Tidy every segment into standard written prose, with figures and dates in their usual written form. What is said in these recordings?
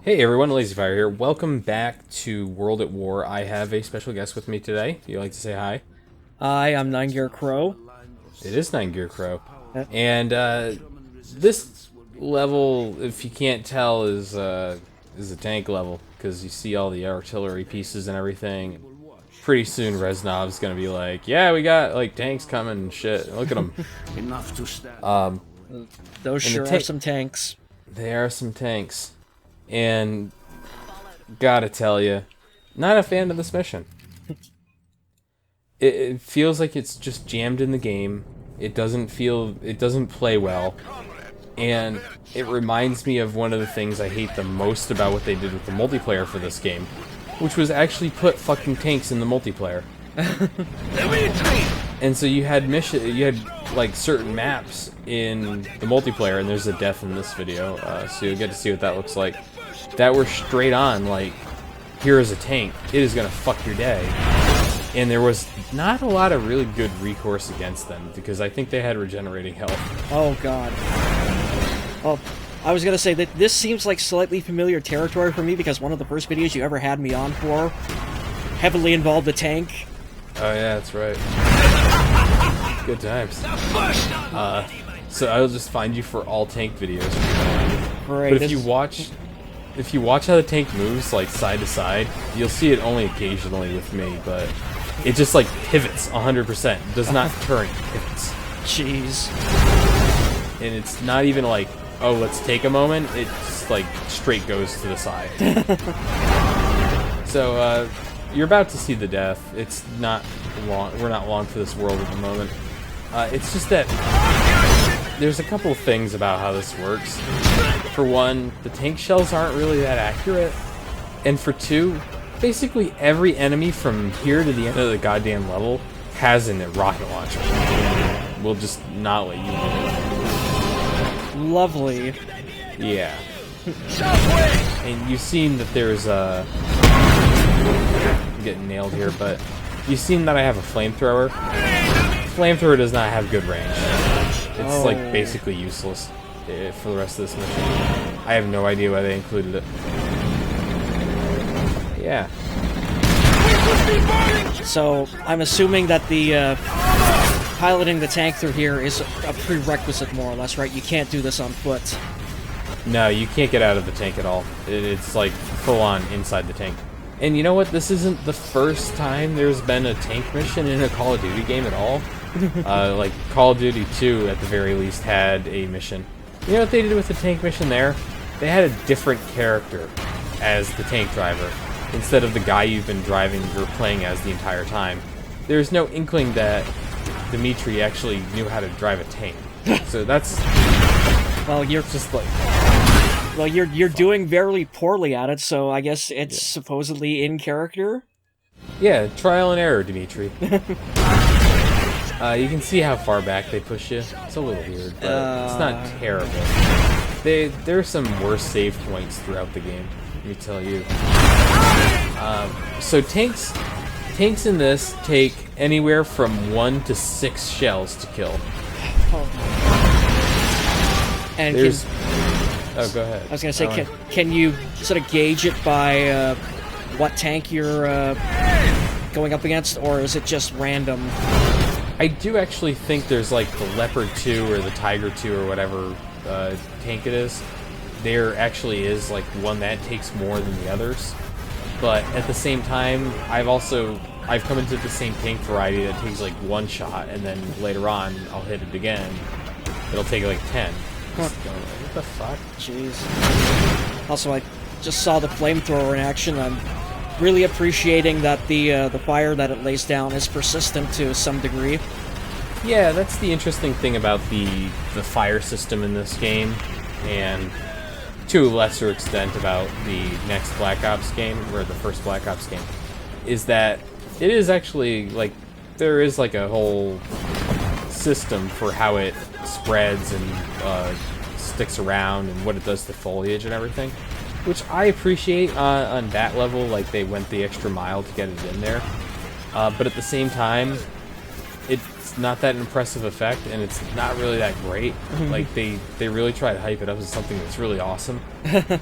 Hey everyone, LazyFire here. Welcome back to World at War. I have a special guest with me today. You'd like to say hi? Hi, I'm Nine Gear Crow. It is Nine Gear Crow. Uh, And this level, if you can't tell, is a tank level because you see all the artillery pieces and everything. Pretty soon, Reznov's gonna be like, "Yeah, we got like tanks coming and shit. Look at them." Enough to stand. Those And sure the are some tanks. They are some tanks, and gotta tell you, not a fan of this mission. It feels like it's just jammed in the game. It doesn't play well. And it reminds me of one of the things I hate the most about what they did with the multiplayer for this game, which was actually put fucking tanks in the multiplayer. And so you had like certain maps in the multiplayer, and there's a death in this video, so you'll get to see what that looks like, that were straight on, like, here is a tank, it is gonna fuck your day. And there was not a lot of really good recourse against them, because I think they had regenerating health. Oh god. Oh, I was gonna say that this seems like slightly familiar territory for me because one of the first videos you ever had me on for heavily involved a tank. Oh yeah, that's right. Good times. So I'll just find you for all tank videos. Right, But if you watch how the tank moves, like, side to side, you'll see it only occasionally with me, but it just, like, pivots 100%. It does not turn, it pivots. Jeez. And it's not even like, oh, let's take a moment. It just, like, straight goes to the side. So, you're about to see the death. It's not long. We're not long for this world at the moment. It's just that there's a couple of things about how this works. For one, the tank shells aren't really that accurate. And for two, basically every enemy from here to the end of the goddamn level has a rocket launcher. We'll just not let you win. Lovely. Yeah. And you've seen that there's a... I'm getting nailed here, but you've seen that I have a flamethrower. Flamethrower does not have good range. It's like basically useless for the rest of this mission. I have no idea why they included it. Yeah. So, I'm assuming that the piloting the tank through here is a prerequisite, more or less, right? You can't do this on foot. No, you can't get out of the tank at all. It's like full on inside the tank. And you know what? This isn't the first time there's been a tank mission in a Call of Duty game at all. Like, Call of Duty 2, at the very least, had a mission. You know what they did with the tank mission there? They had a different character as the tank driver, instead of the guy you've been driving or playing as the entire time. There's no inkling that Dimitri actually knew how to drive a tank. So that's... Well, you're just like... Well, you're doing very poorly at it, so I guess it's supposedly in character? Yeah, trial and error, Dimitri. You can see how far back they push you. It's a little weird, but it's not terrible. There are some worse save points throughout the game, let me tell you. So tanks in this take anywhere from 1 to 6 shells to kill. And There's... Oh, go ahead. I was gonna say, can you sort of gauge it by what tank you're going up against, or is it just random? I do actually think there's like the Leopard 2 or the Tiger 2 or whatever tank it is. There actually is like one that takes more than the others. But at the same time, I've come into the same tank variety that takes like 1 shot, and then later on I'll hit it again. It'll take like 10. What the fuck? Jeez. Also, I just saw the flamethrower in action. I'm really appreciating that the fire that it lays down is persistent to some degree. Yeah, that's the interesting thing about the fire system in this game, and to a lesser extent about the next Black Ops game, or the first Black Ops game, is that it is actually, like, there is like a whole system for how it spreads and sticks around and what it does to foliage and everything, which I appreciate on that level. Like, they went the extra mile to get it in there, but at the same time, it's not that impressive effect, and it's not really that great. Like, they really try to hype it up as something that's really awesome.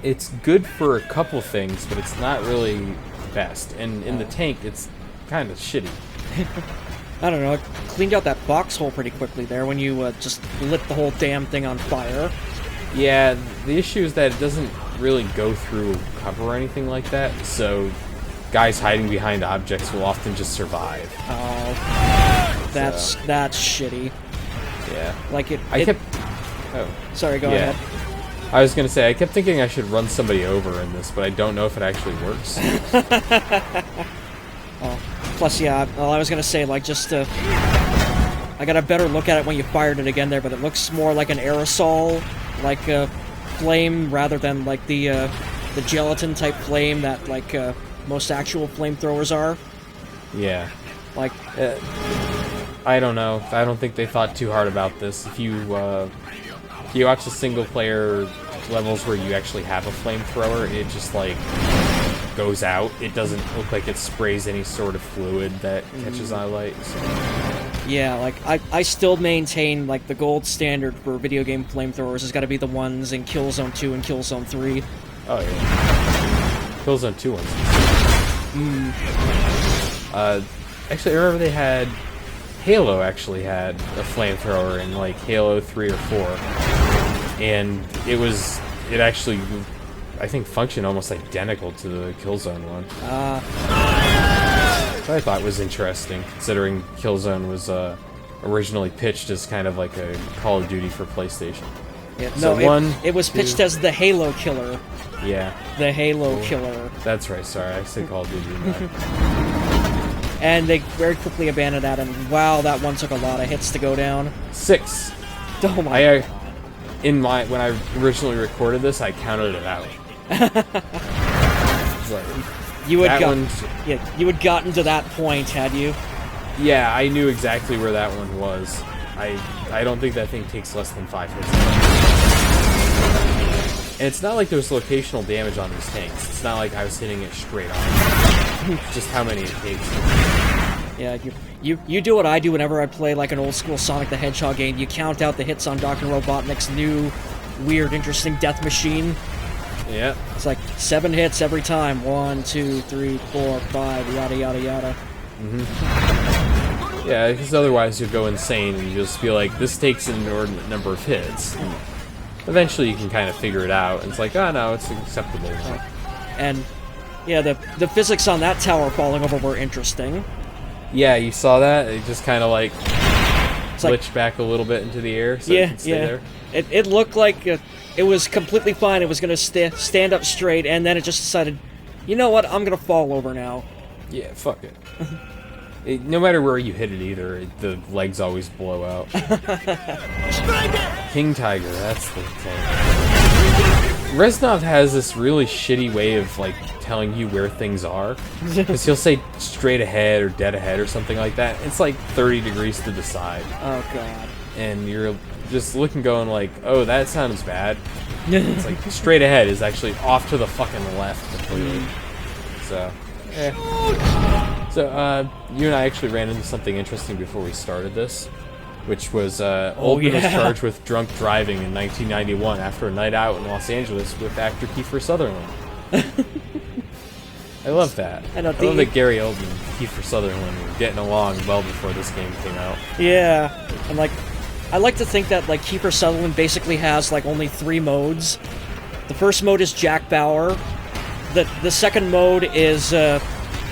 It's good for a couple things, but it's not really the best. And in the tank, it's kind of shitty. I don't know, it cleaned out that box hole pretty quickly there when you just lit the whole damn thing on fire. Yeah, the issue is that it doesn't really go through cover or anything like that, so guys hiding behind objects will often just survive. Oh, that's shitty. Yeah. Like Oh. Sorry, go ahead. I was gonna say, I kept thinking I should run somebody over in this, but I don't know if it actually works. Oh. Plus, yeah, well, I was gonna say, like, just I got a better look at it when you fired it again there, but it looks more like an aerosol, like a flame, rather than, like, the gelatin-type flame that, like, most actual flamethrowers are. Yeah. Like... I don't know. I don't think they thought too hard about this. If you watch the single-player levels where you actually have a flamethrower, it just, like, goes out. It doesn't look like it sprays any sort of fluid that catches eye light. So. Yeah, like, I still maintain, like, the gold standard for video game flamethrowers has got to be the ones in Killzone 2 and Killzone 3. Oh, yeah. Killzone 2 ones. Actually, I remember they had... Halo actually had a flamethrower in, like, Halo 3 or 4. And it actually... I think functioned almost identical to the Killzone one. I thought was interesting, considering Killzone was originally pitched as kind of like a Call of Duty for PlayStation. Yeah, so it was pitched as the Halo killer. Yeah. The Halo killer. That's right, sorry, I said Call of Duty. And they very quickly abandoned that, and wow, that one took a lot of hits to go down. 6. Oh my... when I originally recorded this, I counted it out. Like, you had gotten to that point, had you? Yeah, I knew exactly where that one was. I don't think that thing takes less than 5 hits. And it's not like there's locational damage on these tanks. It's not like I was hitting it straight on. Just how many it takes. Yeah, you do what I do whenever I play like an old school Sonic the Hedgehog game. You count out the hits on Dr. Robotnik's new, weird, interesting death machine. Yeah. It's like 7 hits every time. 1, 2, 3, 4, 5, yada yada yada. Yeah, because otherwise you'll go insane and you'll just feel like this takes an inordinate number of hits. Eventually you can kind of figure it out, and it's like, oh no, it's acceptable now. And yeah, the physics on that tower falling over were interesting. Yeah, you saw that? It just kind of like glitched back a little bit into the air so it can stay there. It looked like it was completely fine. It was going to stand up straight, and then it just decided, you know what, I'm going to fall over now. Yeah, fuck it. No matter where you hit it either, the legs always blow out. King Tiger, that's the thing. Reznov has this really shitty way of, like, telling you where things are. Because he'll say straight ahead or dead ahead or something like that. It's like 30 degrees to the side. Oh, God. And you're just looking going like, oh, that sounds bad. It's like straight ahead is actually off to the fucking left completely. So, So, you and I actually ran into something interesting before we started this, which was, Oldman was charged with drunk driving in 1991 after a night out in Los Angeles with actor Kiefer Sutherland. I love that. I love that Gary Oldman and Kiefer Sutherland were getting along well before this game came out. Yeah, and, like, I like to think that, like, Kiefer Sutherland basically has, like, only 3 modes. The first mode is Jack Bauer. The second mode is,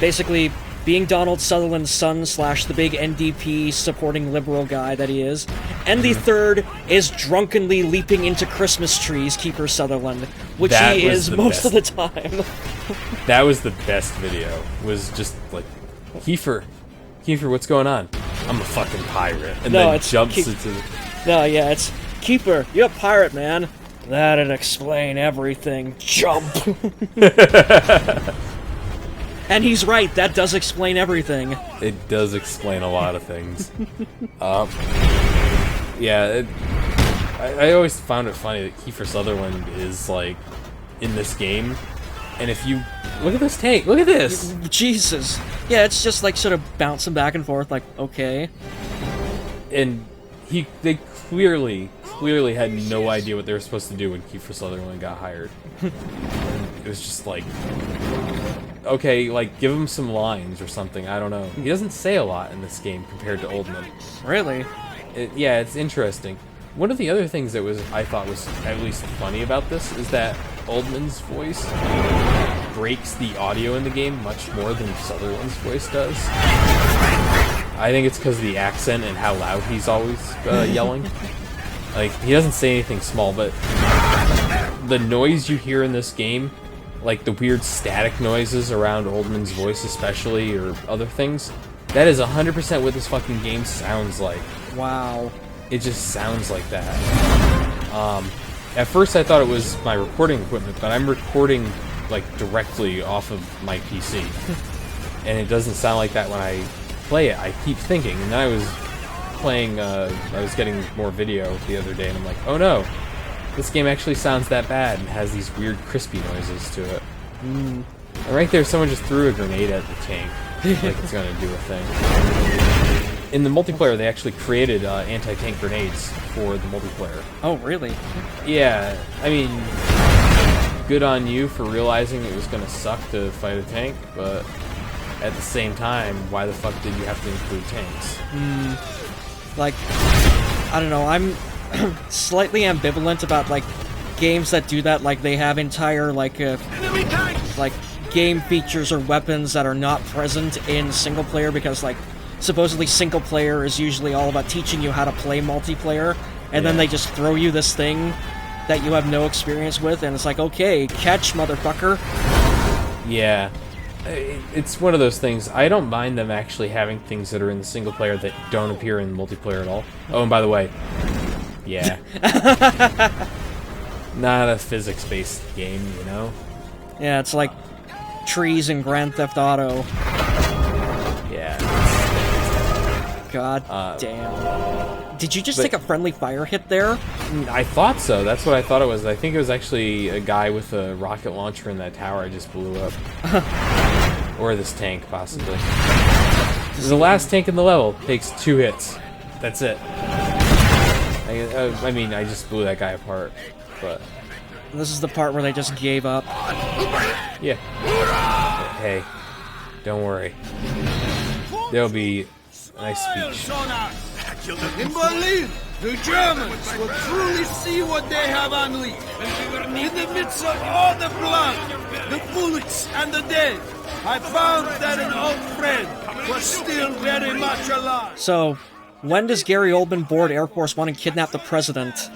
basically being Donald Sutherland's son / the big NDP supporting liberal guy that he is. And the third is drunkenly leaping into Christmas trees, Kiefer Sutherland, which he is most of the time. That was the best video, was just like, Kiefer, what's going on? I'm a fucking pirate. And then jumps into... No, yeah, it's, Kiefer, you're a pirate, man. That'd explain everything. Jump! And he's right, that does explain everything. It does explain a lot of things. Yeah, I always found it funny that Kiefer Sutherland is, like, in this game. And if you... Look at this tank, look at this! Jesus. Yeah, it's just, like, sort of bouncing back and forth, like, okay. And they clearly had no idea what they were supposed to do when Kiefer Sutherland got hired. It was just like, okay, like, give him some lines or something, I don't know. He doesn't say a lot in this game compared to Oldman. Really? Yeah, it's interesting. One of the other things that I thought was at least funny about this is that Oldman's voice breaks the audio in the game much more than Sutherland's voice does. I think it's because of the accent and how loud he's always yelling. Like, he doesn't say anything small, but the noise you hear in this game, like the weird static noises around Oldman's voice especially, or other things, that is 100% what this fucking game sounds like. Wow. It just sounds like that. At first I thought it was my recording equipment, but I'm recording like directly off of my PC. And it doesn't sound like that when I play it. I keep thinking, and then I was playing, I was getting more video the other day, and I'm like, oh no, this game actually sounds that bad and has these weird crispy noises to it. And right there, someone just threw a grenade at the tank, like it's gonna do a thing. In the multiplayer, they actually created anti-tank grenades for the multiplayer. Oh, really? Yeah, I mean, good on you for realizing it was gonna suck to fight a tank, but at the same time, why the fuck did you have to include tanks? Like, I don't know, I'm slightly ambivalent about, like, games that do that, like, they have entire, like, game features or weapons that are not present in single player, because, like, supposedly single player is usually all about teaching you how to play multiplayer, and then they just throw you this thing that you have no experience with, and it's like, okay, catch, motherfucker. Yeah. It's one of those things. I don't mind them actually having things that are in the single player that don't appear in multiplayer at all. Oh, and by the way, yeah. Not a physics-based game, you know? Yeah, it's like trees in Grand Theft Auto. Yeah. God damn. Did you just take a friendly fire hit there? I thought so. That's what I thought it was. I think it was actually a guy with a rocket launcher in that tower I just blew up. Or this tank, possibly. The last tank in the level takes 2 hits. That's it. I mean, I just blew that guy apart, but... This is the part where they just gave up. Yeah. Hey, don't worry. There'll be a nice speech. In Berlin, the Germans will truly see what they have unleashed. In the midst of all the blood, the bullets, and the dead, I found that an old friend was still very much alive. So, when does Gary Oldman board Air Force One and kidnap the president?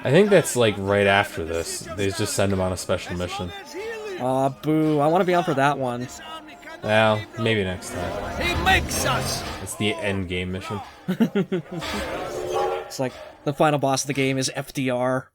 I think that's like right after this. They just send him on a special mission. Aw, boo. I want to be on for that one. Well, maybe next time. He makes us. It's the end game mission. It's like, the final boss of the game is FDR.